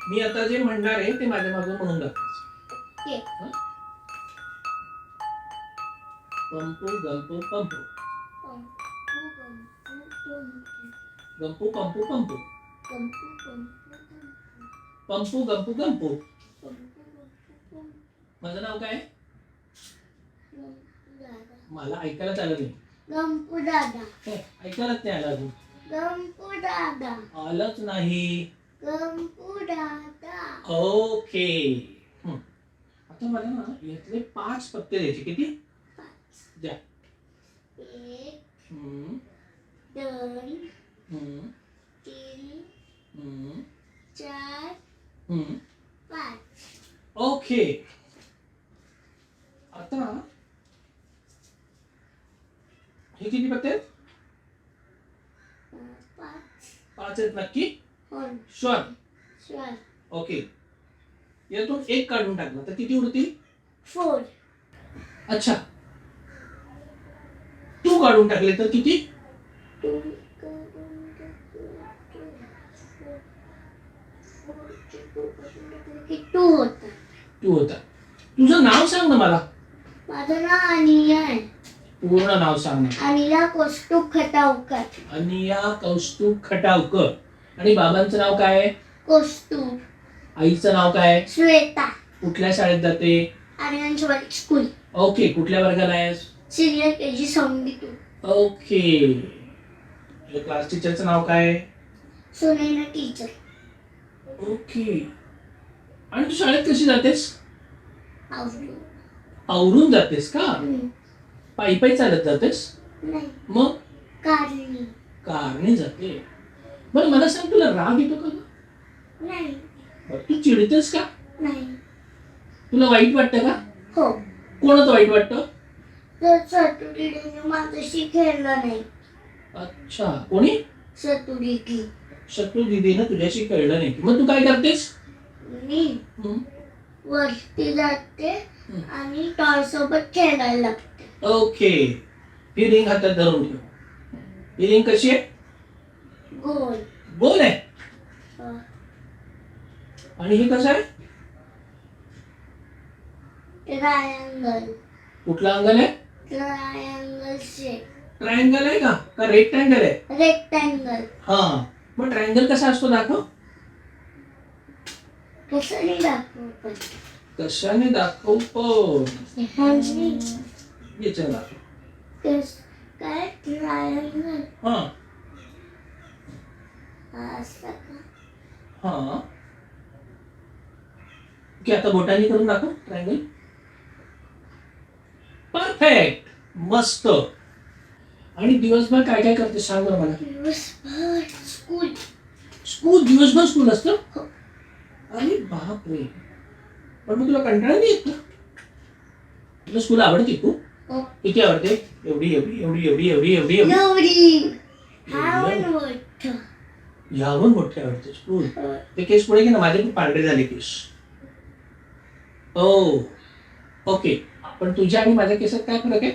मी आता जे म्हणणार आहे ते माझ्या मागे म्हणून दाखवायचं. पंपू गंपू पंपू गंपू पंपू पंपू पंपू गंपू गंपू. माझं नाव काय? मला ऐकायलाच आलं नाही. गंपू दादा. ऐकायलाच नाही आलं अजून. गंपू दादा. आलंच नाही. गंपू दादा. ओके. आता मला ना यातले 5 पत्ते द्यायचे. किती? 5 द्या. 1 2 3 4 5. ओके. आता हे किती पत्ते आहेत? 5 आहेत नक्की? शुअर. ओके. यातून एक काढून टाकला तर किती उरतील? 4. अच्छा. तू काढून टाकले तर किती? 2 होता. 2 होता. तुझं नाव सांग ना मला. माझं नाव अनिया आहे. पूर्ण नाव सांग ना. अनिया कौस्तुभ खटावकर. अनिया कौस्तुभ खटावकर. आणि बाबांचं नाव काय आहे? कौस्तुभ. आईचं नाव काय आहे? श्वेता. कुठल्या शाळेत जाते? Aryan public school. ओके. कुठल्या वर्गाला आहेस? Senior KG 72. ओके. तुझ्या क्लास टीचरचं नाव काय आहे? सोनेना टीचर. ओके. आणि तू शाळेत कशी जातेस? आवडून. आवरून जातेस का? पायी पायी चालत जातेस? नाही. मग? कारने. कारने जाते. बरं मला सांग, तुला राग येतो का? नाही. तू चिडतेस का? नाही. तुला वाईट वाटतं का? हो. कोणाचं वाईट वाटतं? सतुडीने माझ्याशी खेळलं नाही. अच्छा. कोणी? सतुडी. शत्रू दिदीनं तुझ्याशी कळलं नाही. मग तू काय करतेस? मी वरती जाते आणि टॉय सोबत खेळायला लागते. ओके. ही रिंग हातात धरून ठेव. ही रिंग कशी आहे? गोल. गोल आहे. आणि हे कसं आहे? ट्रायंगल. कुठला अंगल आहे? Triangle shape. ट्रायंगल आहे का रेक्टँगल आहे? रेक्टँगल. हा. मग ट्रायंगल कसा असतो दाखव. कशाने दाखवू पण? कशाने दाखव पण? ह्याने. याच्या दाखव. काय ट्रायंगल? हा. असं का? हा. ओके. आता बोटाने करून दाखव ट्रायंगल. परफेक्ट. मस्त. आणि दिवसभर काय काय करते सांग बरं मला. दिवसभर स्कूल. स्कूल? दिवसभर स्कूल असतं? अरे बापरे. पण मग तुला कंटाळा नाही येत ना? तुला स्कूल आवडते खूप? किती आवडते? एवढी एवढी एवढी एवढी एवढी एवढी एवढी. यावून मोठे आवडते स्कूल. ते केस पुढे घे ना. माझे पण पांढरे झाले केस. ओ. ओके. पण तुझ्या आणि माझ्या केसात काय फरक आहे?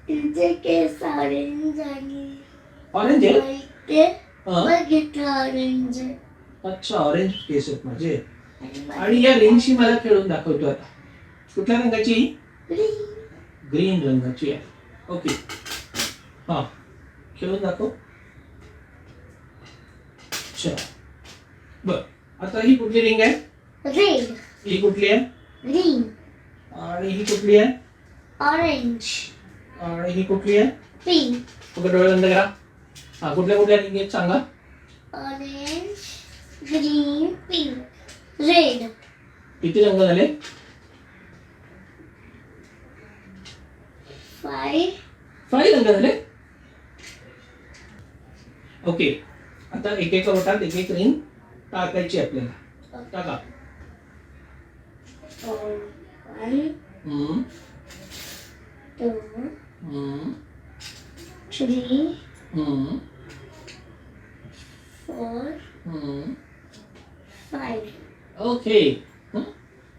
तुझे केस ऑरेंज आणि ऑरेंज आहे? बघितलं ऑरेंज. अच्छा. ऑरेंज केस आहेत माझे. आणि या रिंगशी मला खेळून दाखवतो आता. कुठल्या रंगाची? ग्रीन रंगाची आहे. ओके. हा, खेळून दाखव. अच्छा. बर, आता ही कुठली रिंग आहे? रेड, ही कुठली आहे? ग्रीन, आणि ही कुठली आहे? ऑरेंज, आणि ही कुठली आहे? पिंक, ओके, डोळे बंद करा. हा, कुठल्या कुठल्या रिंग आहेत सांगा. Orange, green, pink, red. किती रंग झाले? 5. 5 रंग झाले. ओके, आता एक एक ओटात एक एक रिंग टाकायची आपल्याला. टाका. 1, हम्म, 2, हम्म, 3, हम्म, 4, हम्म. 5. ओके. हं?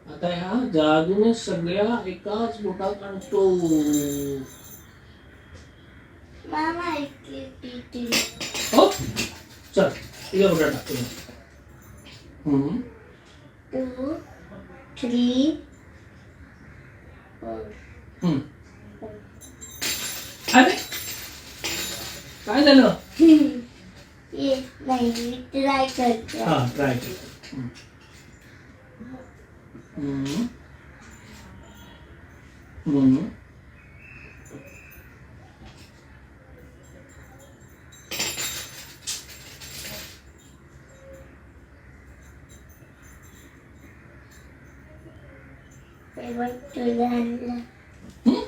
आता ह्या जादूने सगळ्या एकाच बोटात आणतो. मामा इथे हो, चल तुझ्या बोटात टाकतो. हम्म, 2, 3, 4. हम्म. अरे काय झालं? ये नाही, मी ट्राय करते. हा, ट्राय कर. हम्म, हम्म. ते बघ तुला आणलं. हम्म.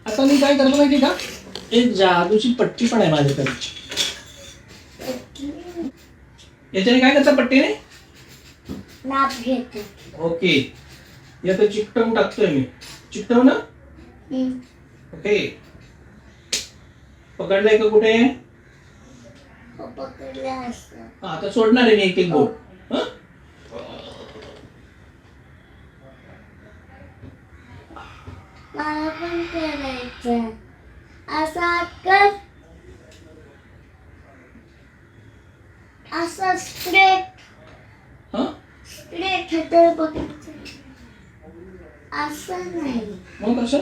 आता मी काय करतो माहिती का? एक जादूची पट्टी पण आहे माझ्याकडे. याच्याने काय करता पट्टीने? नाप घेते. ओके, यात चिकटवून टाकतोय मी. चिकटव ना. ओके, पकडलंय का कुठे? पकडलं असं. हा, आता सोडणार आहे मी एक एक बोट. हं? मला पण करायचं. असं हात कर. असं स्ट्रेट हं? स्ट्रेट हाताला बघायचं. असं नाही. मग कसं?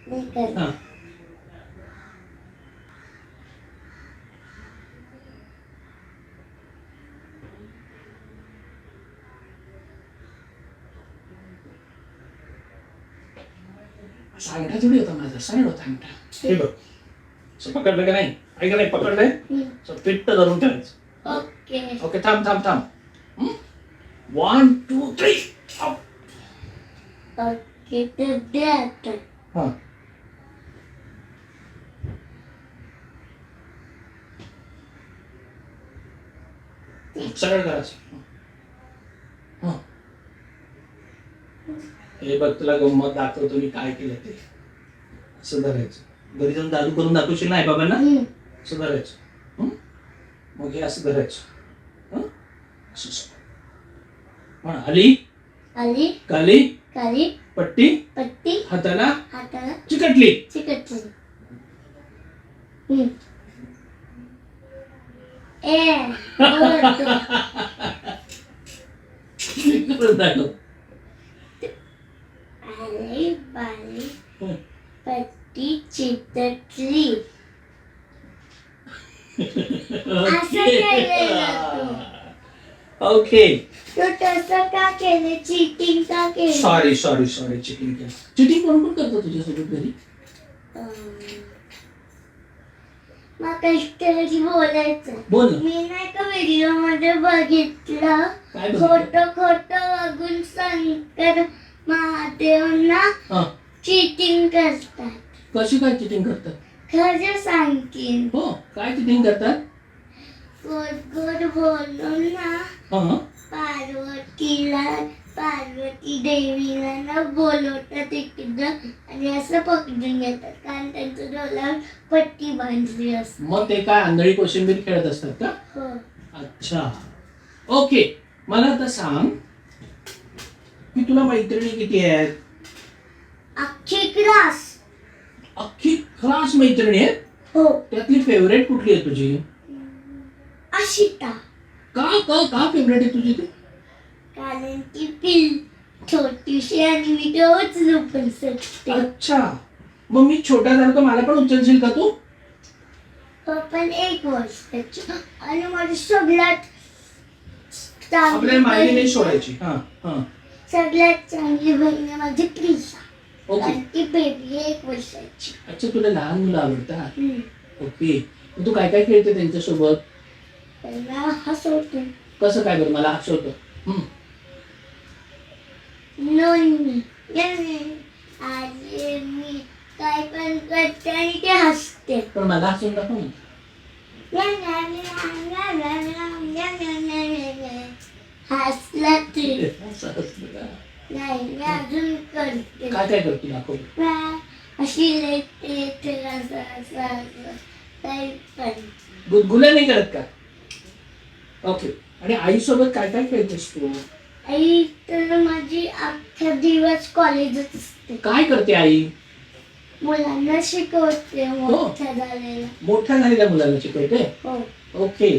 नाही कर. हा. असा अंगठा थोडी होता माझा, सरळ होता अंगठा. हे बघ, असं पकडलं का नाही? ऐका नाही, पकडलंय असं फिट्ट धरून ठेवायचं. ओके. ओके, थांब थांब थांब. 1, 2, 3. ओके, तर दे आता. हा. सरळ करायचं. हं. हे बघ, तुला गंमत दाखवतो मी काय केलं ते. असं धरायचं. घरी जाऊन जादू करून दाखवशील नाही बाबांना? असं धरायचं. हं? मग हे असं धरायचं. हं? असं असं. म्हणा, आली आली, काली काली, पट्टी पट्टी, हाताला हाताला चिकटली. चिकटली. ए, बोलतो. करून दाखव. आली, बाली, हं. पट्टी चिकटली. ओके. तू तसं का केलं? चीटिंग का केलं? सॉरी सॉरी सॉरी, चिटिंग केलं. चिटिंग कोण कोण करतो तुझ्यासोबत घरी? मग कष्टरी बोलायचं. बोल ना. मी नाही का व्हिडिओ मध्ये बघितलं, काय बघितलं? खोटं खोटं बघून शंकर महादेवना हा. चीटिंग करतात. कशी काय चिटिंग करतात? खरं सांगेन. हो, काय चिटिंग करतात? गोड गोड बोलून ना हा. पार्वती देवीला ना बोलवतात इकडं आणि असं पकडून घेतात, कारण त्यांच्या डोळ्यावर पट्टी बांधली असते. मग ते काय आंधळी कोशिंबीर खेळत असतात का? हो. अच्छा. ओके, मला आता सांग की तुला मैत्रिणी किती आहेत? अख्खी क्लास. अख्खी क्लास मैत्रिणी आहेत? हो. त्यातली फेवरेट कुठली आहे तुझी? अशिता. का का का फेवरेट आहे तुझी ती? कारण ती पिल छोटीशी आणि मी तेव्हाच लपून शकते. अच्छा, मग मी छोटा झालो तर मला पण उचलशील का तू? पण 1 वर्षाची आणि माझी सगळ्यात आपल्याला मागे नाही बहीण- सोडायची. हा हा सगळ्यात चांगली बहीण आहे माझी प्रिशा. ओके. कारण ती बेबी 1 वर्षाची. अच्छा, तुला लहान मुलं आवडतात. हम्म. ओके, मग तू काय काय खेळते त्यांच्यासोबत? त्याला हसवते. कसं काय बरं, मला आठवतं. नोनी आणि मी काय पण करते आणि ते हसते. पण मला हसून दाखव ना. हसला ते असं हसलं का? नाही मी अजून करते. काय काय करतो दाखव. अशी लेते ते असं असं असं काही पण. गुदगुल्या नाही करत का? ओके, आणि आईसोबत काय काय खेळतेस तू? आई तर माझी अख्खा दिवस कॉलेजच असते. काय करते आई? मुलांना शिकवते मोठ्या झालेल्या. मोठ्या झालेल्या मुलांना शिकवते. हो. ओके.